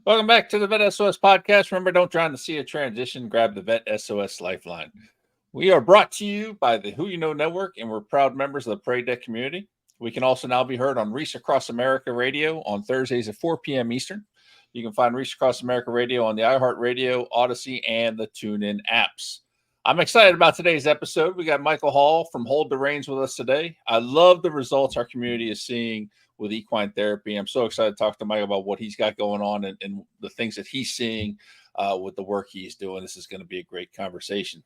Welcome back to the VET S.O.S podcast. Remember, don't drown the sea of transition. Grab the VET S.O.S Lifeline. We are brought to you by the Who You Know Network, and we're proud members of the Prairie Deck community. We can also now be heard on Reach Across America Radio on Thursdays at 4 p.m. Eastern. You can find Reach Across America Radio on the iHeartRadio, Odyssey, and the TuneIn apps. I'm excited about today's episode. We got Michael Hall from Hold the Reins with us today. I love the results our community is seeing with equine therapy. I'm so excited to talk to Mike about what he's got going on and the things that he's seeing with the work he's doing. This is going to be a great conversation.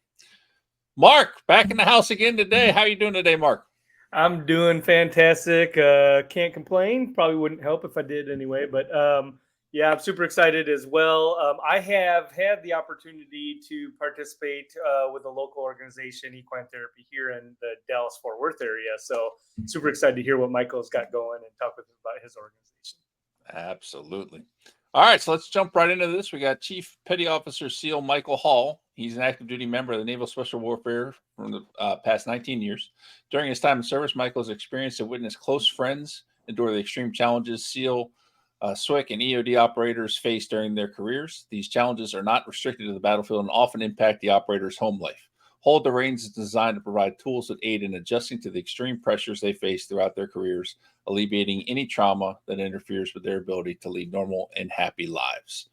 Mark, back in the house again today. How are you doing today, Mark? I'm doing fantastic. Can't complain. Probably wouldn't help if I did anyway. But yeah, I'm super excited as well. I have had the opportunity to participate with a local organization, Equine Therapy, here in the Dallas-Fort Worth area. So super excited to hear what Michael's got going and talk with him about his organization. Absolutely. All right, so let's jump right into this. We got Chief Petty Officer SEAL Michael Hall. He's an active duty member of the Naval Special Warfare from the past 19 years. During his time in service, Michael has experienced and witnessed close friends endure the extreme challenges SEAL, SWIC, and EOD operators face during their careers. These challenges are not restricted to the battlefield and often impact the operator's home life. Hold the Reins is designed to provide tools that aid in adjusting to the extreme pressures they face throughout their careers, alleviating any trauma that interferes with their ability to lead normal and happy lives.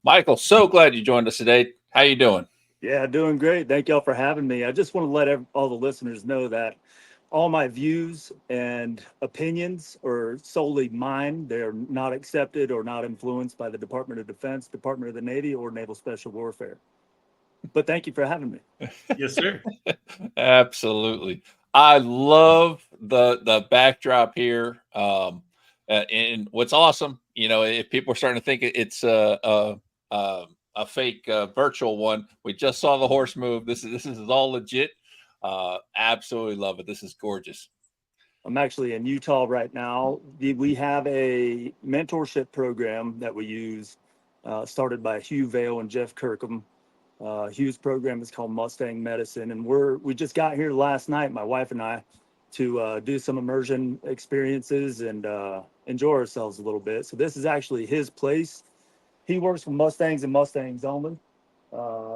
Michael, so glad you joined us today. How you doing? Yeah, doing great. Thank y'all for having me. I just want to let all the listeners know that all my views and opinions are solely mine. They're not accepted or not influenced by the Department of Defense, Department of the Navy, or Naval Special Warfare. But thank you for having me. Yes, sir. Absolutely. I love the backdrop here. And what's awesome, if people are starting to think it's a fake virtual one, we just saw the horse move. This is all legit. Absolutely love it. This is gorgeous. I'm actually in Utah right now. We have a mentorship program that we use, started by Hugh Vale and Jeff Kirkham. Hugh's program is called Mustang Medicine, and we just got here last night, my wife and I, to do some immersion experiences and enjoy ourselves a little bit. So this is actually his place. He works with Mustangs and Mustangs only.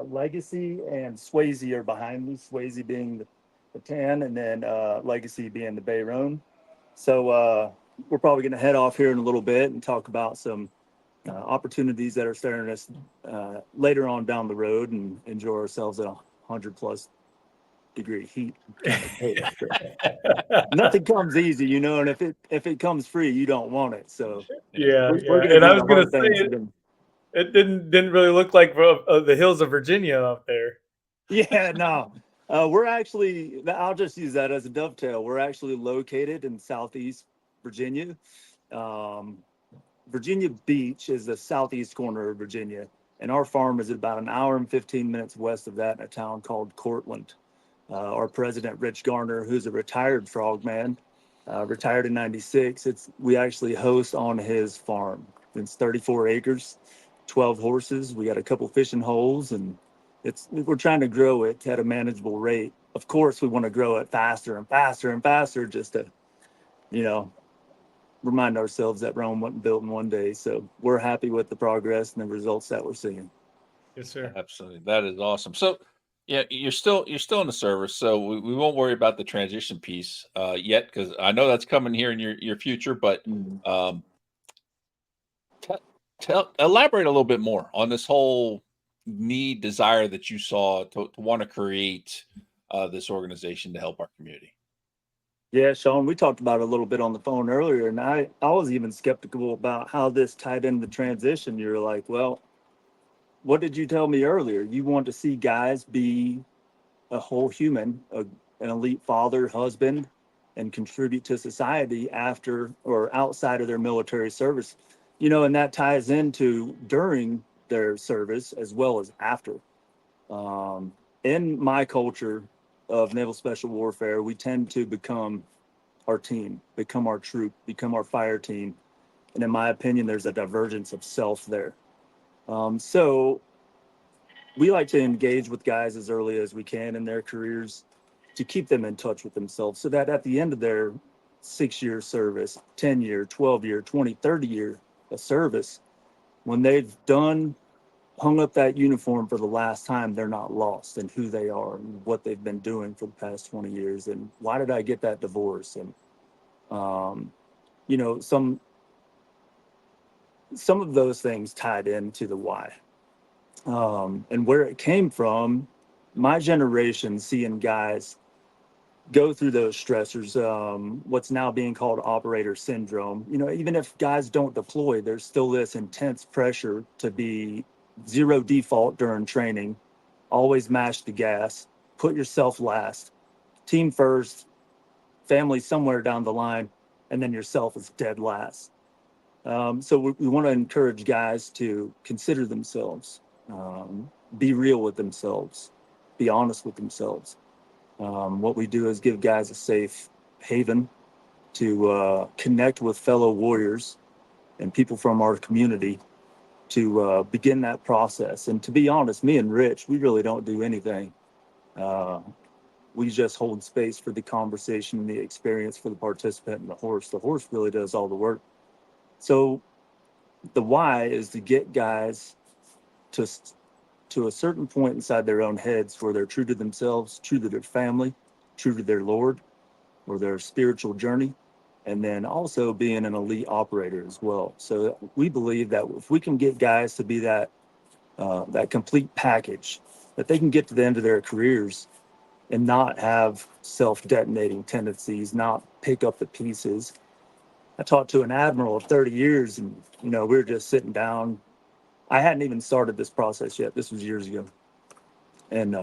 Legacy and Swayze are behind me. Swayze being the tan, and then Legacy being the Bayron. So we're probably going to head off here in a little bit and talk about some opportunities that are staring us later on down the road and enjoy ourselves at 100+ degree heat. Nothing comes easy, and if it comes free, you don't want it. So yeah. we're And I do was the gonna hard say things. it didn't really look like the hills of Virginia up there. Yeah, no. We're actually, I'll just use that as a dovetail. We're actually located in Southeast Virginia. Virginia Beach is the southeast corner of Virginia, and our farm is about an hour and 15 minutes west of that in a town called Cortland. Our president, Rich Garner, who's a retired frogman, retired in '96. We actually host on his farm. It's 34 acres, 12 horses. We got a couple fishing holes, and we're trying to grow it at a manageable rate. Of course, we want to grow it faster and faster and faster, just to, remind ourselves that Rome wasn't built in one day. So we're happy with the progress and the results that we're seeing. Yes, sir. Absolutely. That is awesome. So yeah, you're still in the service, so we won't worry about the transition piece yet, because I know that's coming here in your future. But elaborate a little bit more on this whole desire that you saw to want to create this organization to help our community. Yeah, Sean, we talked about it a little bit on the phone earlier, and I was even skeptical about how this tied into the transition. You're like, well, what did you tell me earlier? You want to see guys be a whole human, an elite father, husband, and contribute to society after or outside of their military service. And that ties into during their service as well as after. In my culture of Naval Special Warfare, we tend to become our team, become our troop, become our fire team. And in my opinion, there's a divergence of self there. So we like to engage with guys as early as we can in their careers to keep them in touch with themselves, so that at the end of their 6-year service, 10-year, 12-year, 20, 30-year of service, when they've hung up that uniform for the last time, they're not lost in who they are and what they've been doing for the past 20 years. And why did I get that divorce? And, some of those things tied into the why. And where it came from, my generation, seeing guys go through those stressors, what's now being called operator syndrome. Even if guys don't deploy, there's still this intense pressure to be zero default during training, always mash the gas, put yourself last, team first, family somewhere down the line, and then yourself is dead last. So we want to encourage guys to consider themselves, be real with themselves, be honest with themselves. What we do is give guys a safe haven to connect with fellow warriors and people from our community to begin that process. And to be honest, me and Rich, we really don't do anything. We just hold space for the conversation and the experience for the participant and the horse. The horse really does all the work. So the why is to get guys to a certain point inside their own heads where they're true to themselves, true to their family, true to their Lord or their spiritual journey, and then also being an elite operator as well. So we believe that if we can get guys to be that complete package, that they can get to the end of their careers and not have self-detonating tendencies, not pick up the pieces. I talked to an admiral of 30 years and, we were just sitting down. I hadn't even started this process yet. This was years ago. And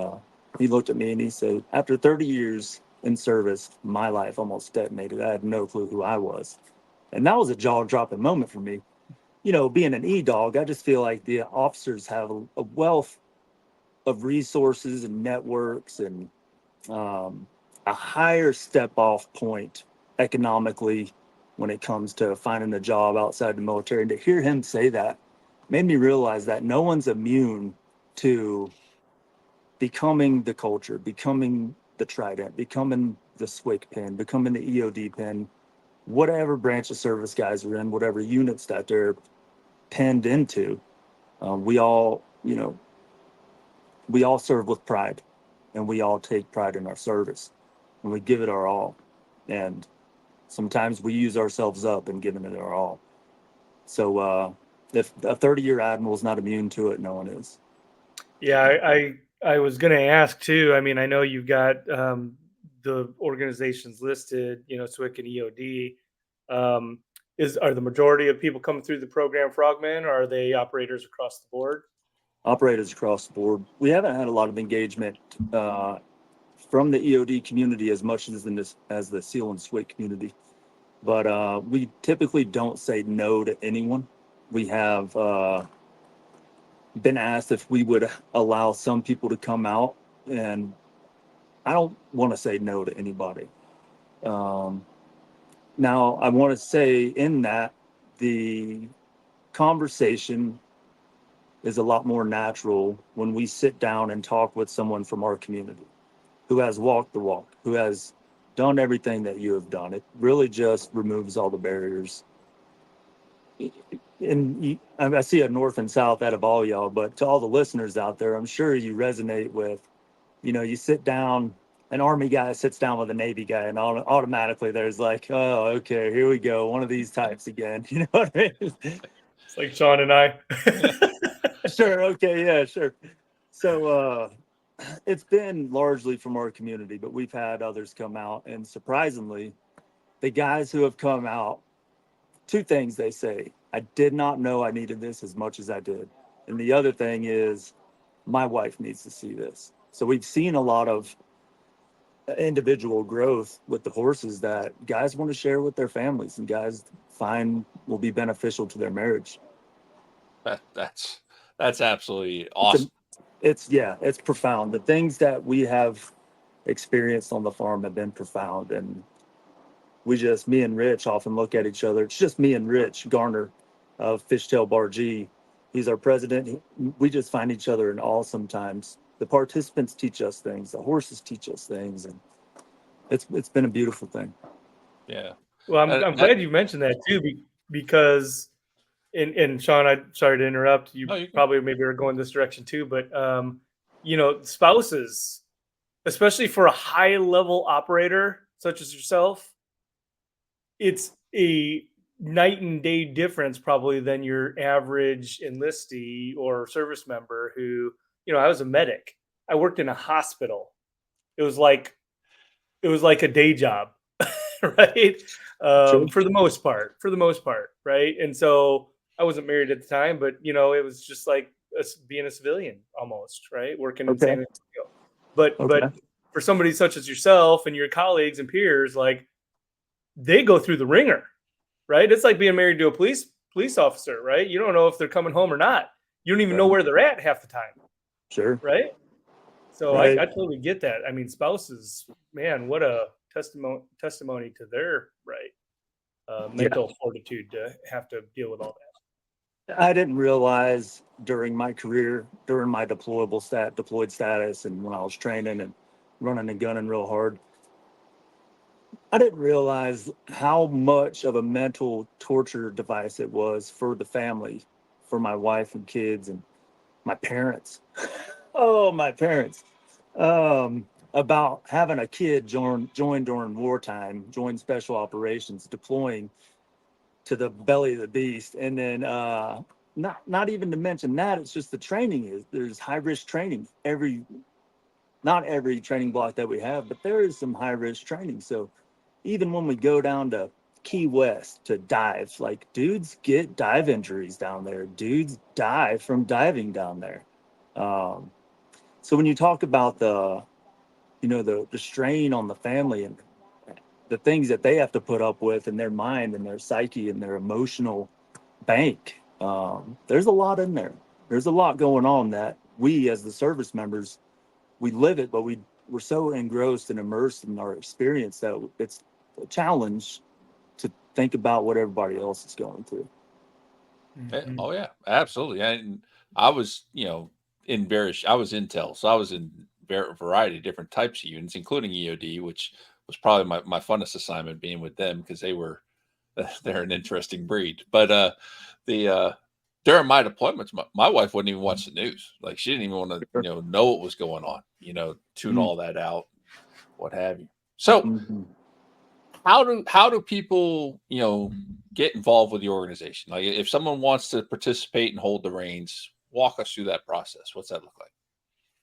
he looked at me and he said, after 30 years in service, my life almost detonated. I had no clue who I was. And that was a jaw-dropping moment for me. Being an E-dog, I just feel like the officers have a wealth of resources and networks and a higher step-off point economically when it comes to finding a job outside the military. And to hear him say that made me realize that no one's immune to becoming the culture, becoming the trident, becoming the SWIC pin, becoming the EOD pin, whatever branch of service guys are in, whatever units that they're pinned into. We all serve with pride, and we all take pride in our service, and we give it our all. And sometimes we use ourselves up in giving it our all. So if a 30-year admiral is not immune to it, no one is. Yeah, I was going to ask too. I mean, I know you've got the organizations listed, SWIC and EOD. Are the majority of people coming through the program Frogmen, or are they operators across the board? Operators across the board. We haven't had a lot of engagement from the EOD community as much as the SEAL and SWIC community. But we typically don't say no to anyone. We have been asked if we would allow some people to come out, and I don't want to say no to anybody. Now, I want to say in that the conversation is a lot more natural when we sit down and talk with someone from our community who has walked the walk, who has done everything that you have done. It really just removes all the barriers. And I see a north and south out of all y'all, but to all the listeners out there, I'm sure you resonate with, you sit down, an Army guy sits down with a Navy guy, and automatically there's like, oh, okay, here we go, one of these types again. You know what I mean? It's like Sean and I. Sure. Okay. Yeah, sure. So it's been largely from our community, but we've had others come out, and surprisingly, the guys who have come out, two things they say: I did not know I needed this as much as I did, and the other thing is, my wife needs to see this. So we've seen a lot of individual growth with the horses that guys want to share with their families, and guys find will be beneficial to their marriage. That's absolutely awesome. It's profound. The things that we have experienced on the farm have been profound, and me and Rich often look at each other. It's just me and Rich Garner of Fishtail Bar G. He's our president. We just find each other in awe sometimes. The participants teach us things. The horses teach us things, and it's been a beautiful thing. Yeah. Well, I'm glad you mentioned that too, because And Sean, I'm sorry to interrupt. You No, you can. probably maybe are going this direction too, but spouses, especially for a high level operator such as yourself, it's a night and day difference probably than your average enlistee or service member who, I was a medic. I worked in a hospital. It was like a day job, right? Sure. For the most part, right? And so I wasn't married at the time, but it was just like being a civilian almost, right? Working in San Okay. Antonio. But Okay. for somebody such as yourself and your colleagues and peers, like they go through the ringer, right? It's like being married to a police officer, right? You don't know if they're coming home or not. You don't even know Right. where they're at half the time, Sure. right? So I Right. totally get that. I mean, spouses, man, what a testimony to their Yeah. mental fortitude to have to deal with all I didn't realize during my career, during my deployed status, and when I was training and running and gunning real hard, I didn't realize how much of a mental torture device it was for the family, for my wife and kids and my parents. Oh, my parents. About having a kid join during wartime, join special operations, deploying to the belly of the beast, and then not even to mention that it's just the training is there's high risk training not every training block that we have, but there is some high risk training. So even when we go down to Key West to dive, like dudes get dive injuries down there, dudes die from diving down there. um, so when you talk about the strain on the family and the things that they have to put up with in their mind and their psyche and their emotional bank, there's a lot in there. There's a lot going on that we as the service members, we live it, but we're so engrossed and immersed in our experience that it's a challenge to think about what everybody else is going through. that. Mhm. Oh yeah, absolutely. And I was, I was intel, so I was in variety of different types of units, including EOD, which was probably my funnest assignment being with them because they're an interesting breed. But the during my deployments, my wife wouldn't even watch the news. Like she didn't even want to, Sure. know what was going on. Tune Mm-hmm. all that out, what have you. So Mm-hmm. how do people get involved with the organization? Like if someone wants to participate and hold the reins, walk us through that process. What's that look like?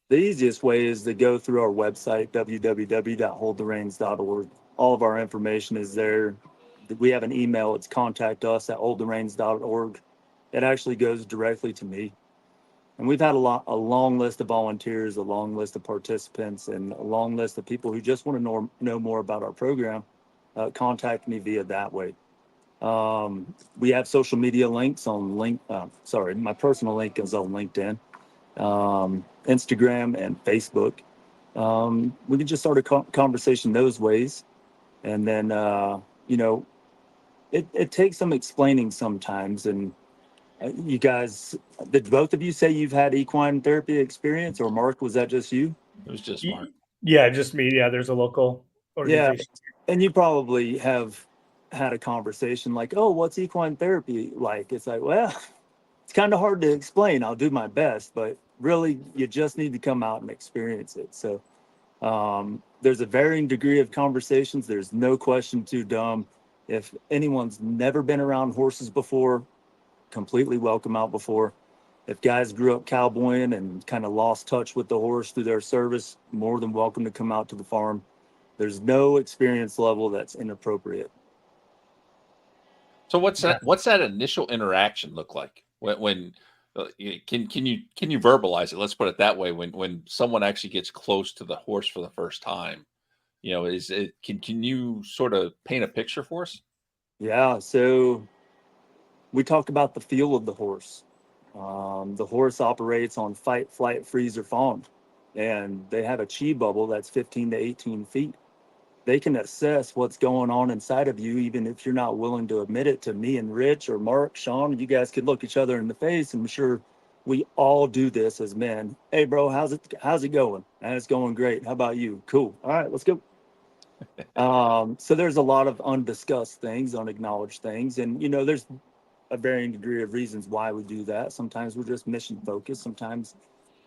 The easiest way is to go through our website, www.holdthereins.org. All of our information is there. We have an email. It's contact us at holdthereins.org. It actually goes directly to me. And we've had a long list of volunteers, a long list of participants, and a long list of people who just want to know more about our program. Contact me via that way. We have social media links on my personal link is on LinkedIn, Instagram, and Facebook. We can just start a conversation those ways. And then, it takes some explaining sometimes. And you guys, did both of you say you've had equine therapy experience, or Mark, was that just you? It was just Mark. Yeah, just me. Yeah, there's a local Yeah. organization. And you probably have had a conversation like, oh, what's equine therapy like? It's like, well, it's kind of hard to explain. I'll do my best, but really, you just need to come out and experience it. So there's a varying degree of conversations. There's no question too dumb. If anyone's never been around horses before, completely welcome out before. If guys grew up cowboying and kind of lost touch with the horse through their service, more than welcome to come out to the farm. There's no experience level that's inappropriate. So what's that initial interaction look like when can you verbalize it? Let's put it that way. When someone actually gets close to the horse for the first time, is it can you sort of paint a picture for us? Yeah, so we talk about the feel of the horse. The horse operates on fight, flight, freeze, or fawn, and they have a chi bubble that's 15 to 18 feet. They can assess what's going on inside of you, even if you're not willing to admit it to me and Rich or Mark, Sean. You guys could look each other in the face. I'm sure we all do this as men. Hey, bro, how's it going? And it's going great. How about you? Cool. All right, let's go. So there's a lot of undiscussed things, unacknowledged things, and there's a varying degree of reasons why we do that. Sometimes we're just mission focused. Sometimes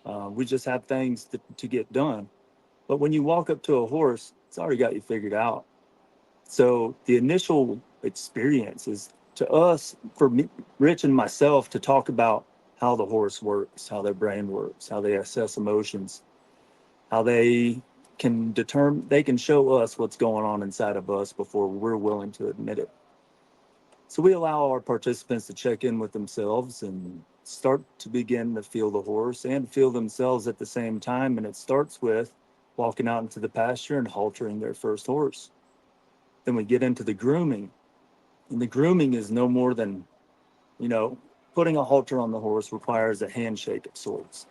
we just have things to get done. But when you walk up to a horse, it's already got you figured out. So the initial experience is to us, for me, Rich and myself, to talk about how the horse works, how their brain works, how they assess emotions, how they can show us what's going on inside of us before we're willing to admit it. So we allow our participants to check in with themselves and start to begin to feel the horse and feel themselves at the same time. And it starts with walking out into the pasture and haltering their first horse. Then we get into the grooming. And the grooming is no more than, putting a halter on the horse requires a handshake of sorts.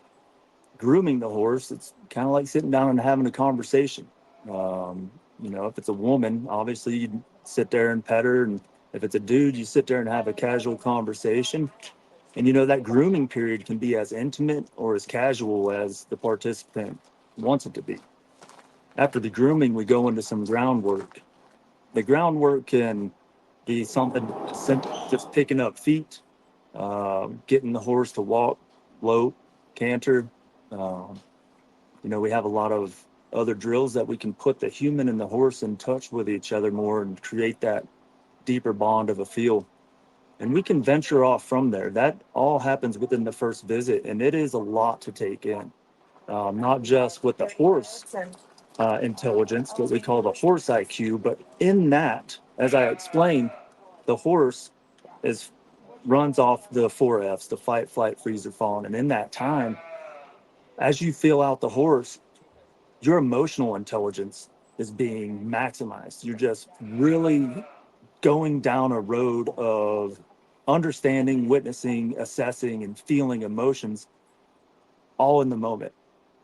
Grooming the horse, it's kind of like sitting down and having a conversation. If it's a woman, obviously you sit there and pet her, and if it's a dude, you sit there and have a casual conversation. And that grooming period can be as intimate or as casual as the participant wants it to be. After the grooming, we go into some groundwork. The groundwork can be something simple, just picking up feet, getting the horse to walk, lope, canter. We have a lot of other drills that we can put the human and the horse in touch with each other more and create that deeper bond of a feel. And we can venture off from there. That all happens within the first visit, and it is a lot to take in. Not just with the horse intelligence, what we call the horse IQ, but in that, as I explained, the horse runs off the 4Fs, the fight, flight, freeze, or fawn. And in that time, as you feel out the horse, your emotional intelligence is being maximized. You're just really going down a road of understanding, witnessing, assessing, and feeling emotions all in the moment.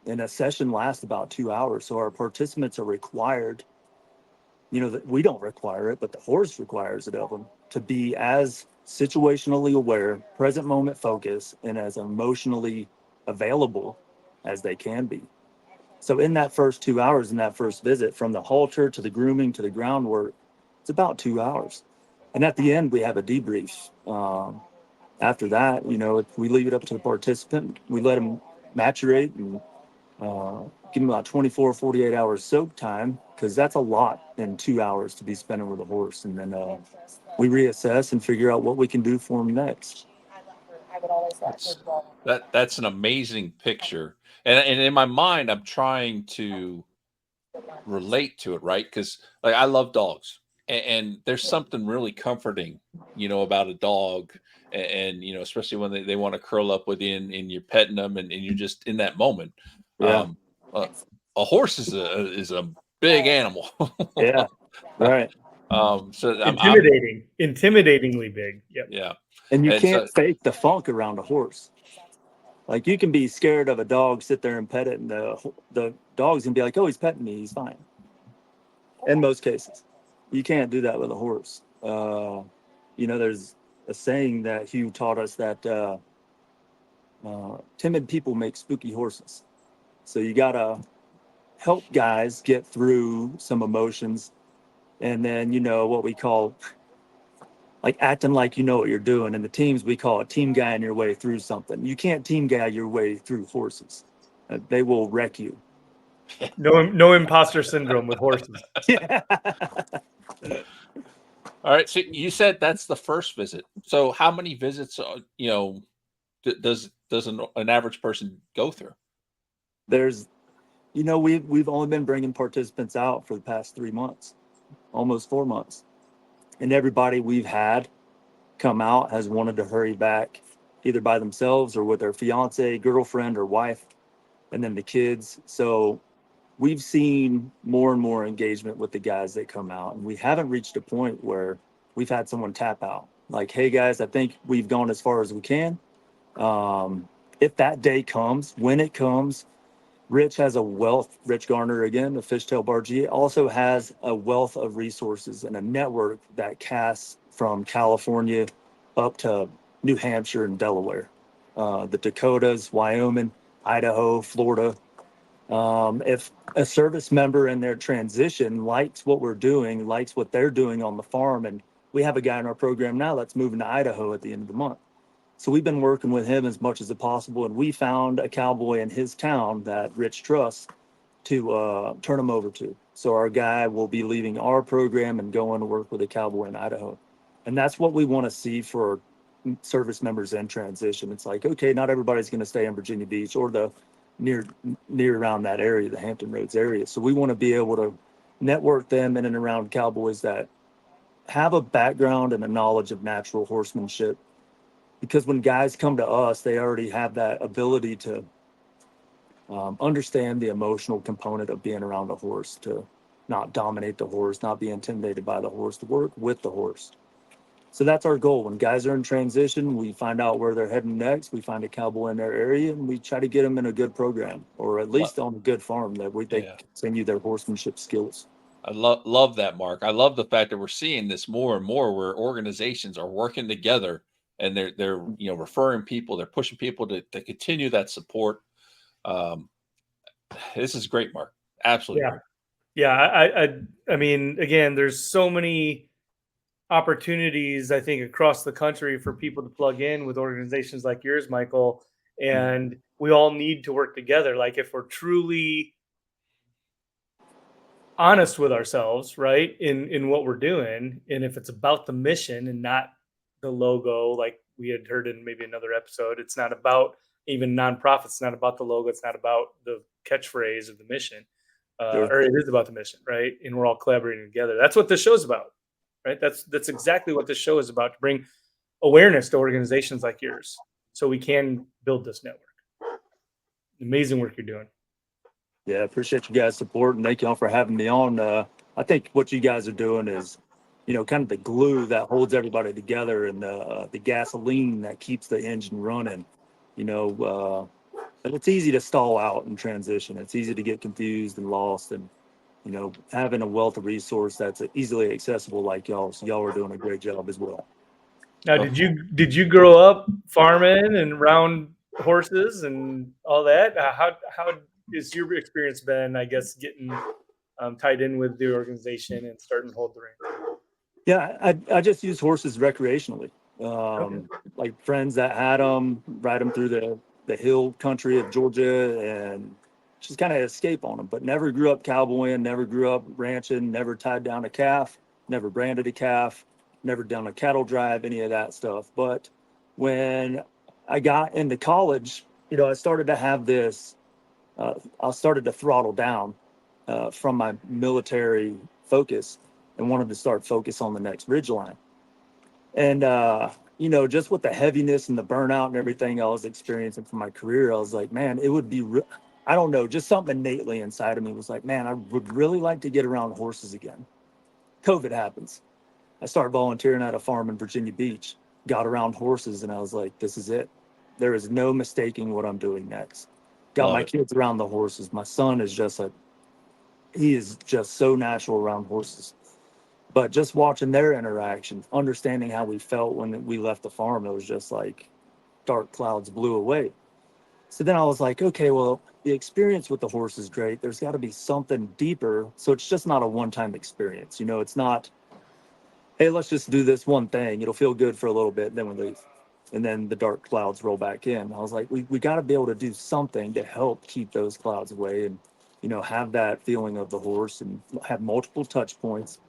And a session lasts about 2 hours. So our participants are required, that we don't require it, but the horse requires it of them to be as situationally aware, present moment focus, and as emotionally available as they can be. So in that first 2 hours, in that first visit, from the halter to the grooming to the groundwork, it's about 2 hours. And at the end, we have a debrief. After that, if we leave it up to the participant, we let them maturate and give them about 24, 48 hours soak time, because that's a lot in 2 hours to be spending with a horse. And then we reassess and figure out what we can do for them next. That's an amazing picture. And in my mind, I'm trying to relate to it, right? Because like I love dogs, and there's something really comforting, about a dog, and especially when they want to curl up with you and you're petting them and you're just in that moment. Yeah. Um, a horse is a big animal. Yeah. Right. So Intimidatingly big. Yep. yeah, And you and can't so fake the funk around a horse. Like, you can be scared of a dog, sit there and pet it, and the dog's gonna be like, "Oh, he's petting me, he's fine." In most cases, you can't do that with a horse. There's a saying that Hugh taught us that timid people make spooky horses. So you gotta help guys get through some emotions, and then what we call like acting like you know what you're doing. In the teams, we call it team guying your way through something. You can't team guy your way through horses. They will wreck you. No imposter syndrome with horses. Yeah. all right. So you said that's the first visit. So how many visits, does an average person go through? There's, we've only been bringing participants out for the past 3 months, almost 4 months. And everybody we've had come out has wanted to hurry back, either by themselves or with their fiance, girlfriend, or wife, and then the kids. So we've seen more and more engagement with the guys that come out, and we haven't reached a point where we've had someone tap out like, "Hey guys, I think we've gone as far as we can." If that day comes, when it comes, Rich Garner, again, a fishtail bargee, also has a wealth of resources and a network that casts from California up to New Hampshire and Delaware, the Dakotas, Wyoming, Idaho, Florida. If a service member in their transition likes what we're doing, likes what they're doing on the farm, and we have a guy in our program now that's moving to Idaho at the end of the month. So we've been working with him as much as possible, and we found a cowboy in his town that Rich trusts to turn him over to. So our guy will be leaving our program and going to work with a cowboy in Idaho. And that's what we want to see for service members in transition. It's like, okay, not everybody's going to stay in Virginia Beach or the near around that area, the Hampton Roads area. So we want to be able to network them in and around cowboys that have a background and a knowledge of natural horsemanship. Because when guys come to us, they already have that ability to understand the emotional component of being around a horse, to not dominate the horse, not be intimidated by the horse, to work with the horse. So that's our goal. When guys are in transition, we find out where they're heading next. We find a cowboy in their area, and we try to get them in a good program, or at least on a good farm that they continue their horsemanship skills. I love that, Mark. I love the fact that we're seeing this more and more, where organizations are working together and they're referring people, they're pushing people to continue that support. This is great, Mark. Absolutely great. Yeah, I mean, again, there's so many opportunities, I think, across the country for people to plug in with organizations like yours, Michael, and we all need to work together. Like, if we're truly honest with ourselves, right, in what we're doing, and if it's about the mission and not the logo, like we had heard in maybe another episode, it's not about, even nonprofits, it's not about the logo, it's not about the catchphrase of the mission, or it is about the mission, right? And we're all collaborating together. That's what this show's about, right? That's exactly what this show is about, to bring awareness to organizations like yours so we can build this network. Amazing work you're doing. Yeah, I appreciate you guys' support, and thank y'all for having me on. I think what you guys are doing is, kind of the glue that holds everybody together, and the gasoline that keeps the engine running. And it's easy to stall out in transition. It's easy to get confused and lost, and having a wealth of resource that's easily accessible like y'all. So y'all are doing a great job as well. Now, did you grow up farming and around horses and all that? How has your experience been, I guess, getting tied in with the organization and starting to Hold the Reins? Yeah, I just use horses recreationally. Like friends that had them, ride them through the hill country of Georgia, and just kind of escape on them. But never grew up cowboying, never grew up ranching, never tied down a calf, never branded a calf, never done a cattle drive, any of that stuff. But when I got into college, I started to have this. I started to throttle down from my military focus, and wanted to start focus on the next ridgeline. And just with the heaviness and the burnout and everything I was experiencing from my career, I was like, man, it would be, I don't know, just something innately inside of me was like, man, I would really like to get around horses again. COVID happens. I started volunteering at a farm in Virginia Beach, got around horses, and I was like, this is it. There is no mistaking what I'm doing next. Got my kids around the horses. My son is he is just so natural around horses. But just watching their interaction, understanding how we felt when we left the farm, it was just like dark clouds blew away. So then I was like, okay, well, the experience with the horse is great. There's got to be something deeper. So it's just not a one-time experience. It's not, hey, let's just do this one thing. It'll feel good for a little bit, then we leave. And then the dark clouds roll back in. I was like, we got to be able to do something to help keep those clouds away, and, have that feeling of the horse, and have multiple touch points,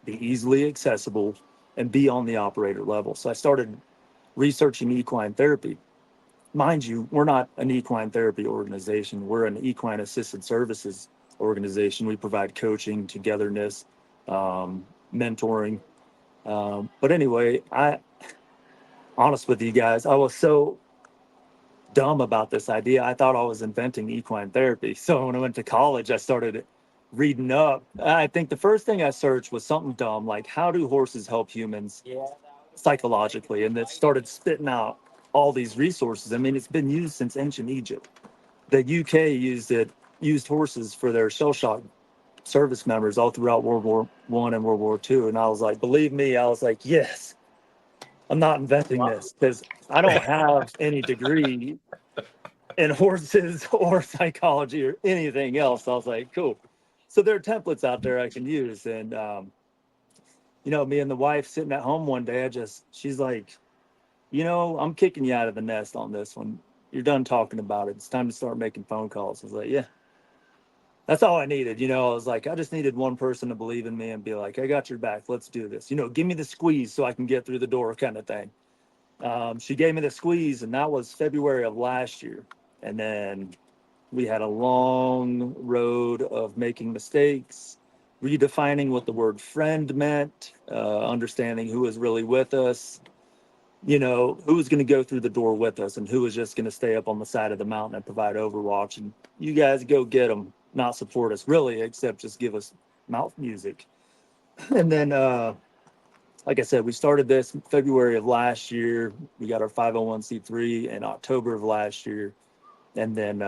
be easily accessible, and be on the operator level. So I started researching equine therapy. Mind you, we're not an equine therapy organization. We're an equine assisted services organization. We provide coaching, togetherness, mentoring. But anyway, honest with you guys, I was so dumb about this idea. I thought I was inventing equine therapy. So when I went to college, I started reading up. I think the first thing I searched was something dumb, like how do horses help humans psychologically? And it started spitting out all these resources. I mean, it's been used since ancient Egypt. The UK used horses for their shell shock service members all throughout World War I and World War II. And I was like, believe me, I was like, yes, I'm not inventing this, because I don't have any degree in horses or psychology or anything else. I was like, cool. So there are templates out there I can use. And me and the wife sitting at home one day, she's like, I'm kicking you out of the nest on this one. You're done talking about it. It's time to start making phone calls. I was like, yeah, that's all I needed. I was like, I just needed one person to believe in me and be like, I got your back. Let's do this. Give me the squeeze so I can get through the door kind of thing. She gave me the squeeze, and that was February of last year. And then we had a long road of making mistakes, redefining what the word friend meant, understanding who was really with us, who was going to go through the door with us and who was just going to stay up on the side of the mountain and provide overwatch. And you guys go get them, not support us really, except just give us mouth music. And then, like I said, we started this in February of last year. We got our 501c3 in October of last year. And then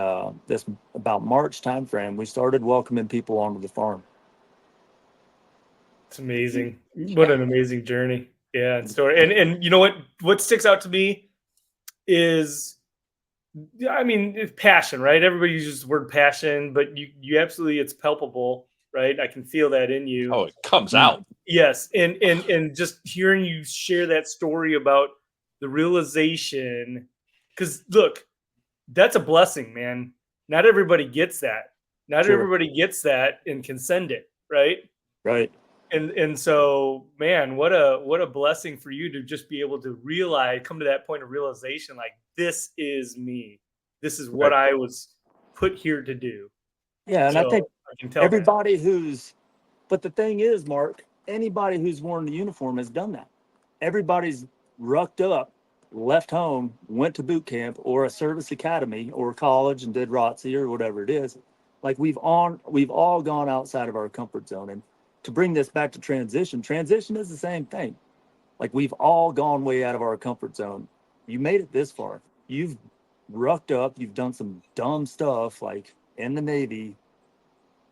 this about March timeframe, we started welcoming people onto the farm. It's amazing. What an amazing journey. Yeah, and story. And you know what sticks out to me is, it's passion, right? Everybody uses the word passion, but you absolutely, it's palpable, right? I can feel that in you. Oh, it comes out. Yes. And just hearing you share that story about the realization, because look, that's a blessing, man. Not everybody gets that. Not Sure. everybody gets that and can send it, right? Right. And so, man, what a blessing for you to just be able to come to that point of realization, like, this is me. This is what I was put here to do. Yeah, and So I think I can tell everybody but the thing is, Mark, anybody who's worn the uniform has done that. Everybody's rucked up, left home, went to boot camp or a service academy or college and did ROTC or whatever it is. Like we've all gone outside of our comfort zone. And to bring this back to transition is the same thing. Like we've all gone way out of our comfort zone. You made it this far. You've rucked up, you've done some dumb stuff like in the Navy.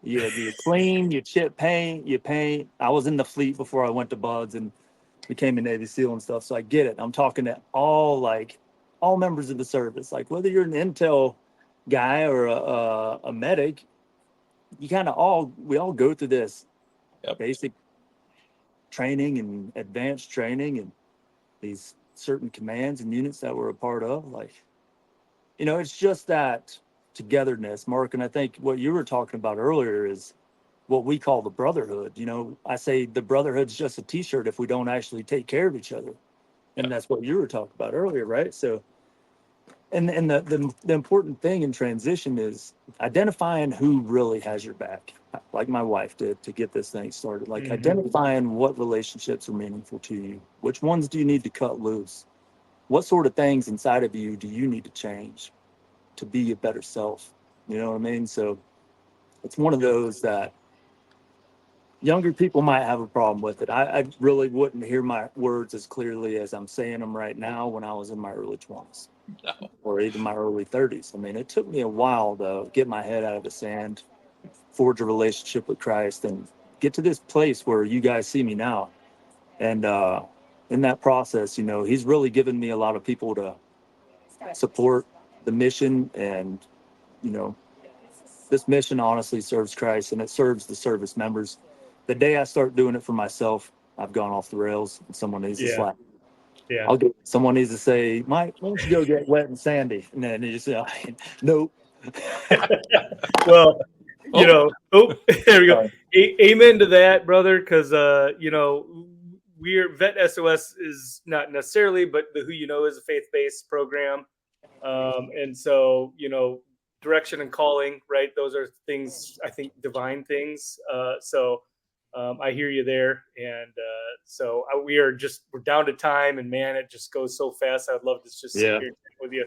You clean, you chip paint, you paint. I was in the fleet before I went to Buds and became a Navy SEAL and stuff. So I get it. I'm talking to all members of the service. Like whether you're an intel guy or a medic, we all go through this basic training and advanced training and these certain commands and units that we're a part of. Like, it's just that togetherness, Mark. And I think what you were talking about earlier is what we call the brotherhood. I say the brotherhood's just a t-shirt if we don't actually take care of each other. And that's what you were talking about earlier, right? So, and the important thing in transition is identifying who really has your back, like my wife did to get this thing started. Like identifying what relationships are meaningful to you, which ones do you need to cut loose, what sort of things inside of you do you need to change to be a better self? You know what I mean? So it's one of those that younger people might have a problem with it. I really wouldn't hear my words as clearly as I'm saying them right now when I was in my early 20s or even my early 30s. I mean, it took me a while to get my head out of the sand, forge a relationship with Christ, and get to this place where you guys see me now. And in that process, he's really given me a lot of people to support the mission. And, this mission honestly serves Christ and it serves the service members. The day I start doing it for myself, I've gone off the rails and someone needs to slap. Yeah. Someone needs to say, Mike, why don't you go get wet and sandy? And then you say, nope. Well, there we go. Amen to that, brother. Because, VET S.O.S is not necessarily, but the Who You Know is a faith-based program. And so, direction and calling, right? Those are things, I think, divine things. I hear you there. And we're down to time, and man, it just goes so fast. I'd love to just sit here with you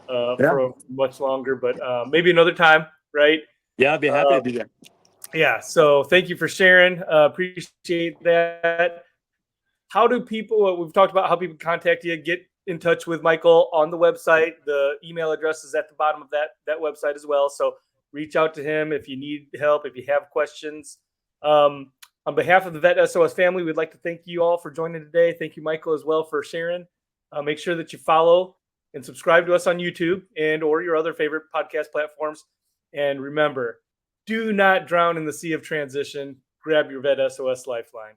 for much longer, but maybe another time, right? Yeah, I'd be happy to do that. Yeah. So thank you for sharing. Appreciate that. How do people, we've talked about how people contact you, get in touch with Michael on the website. The email address is at the bottom of that website as well. So reach out to him if you need help, if you have questions. On behalf of the VET S.O.S family, we'd like to thank you all for joining today. Thank you, Michael, as well for sharing. Make sure that you follow and subscribe to us on YouTube and or your other favorite podcast platforms. And remember, do not drown in the sea of transition. Grab your VET S.O.S lifeline.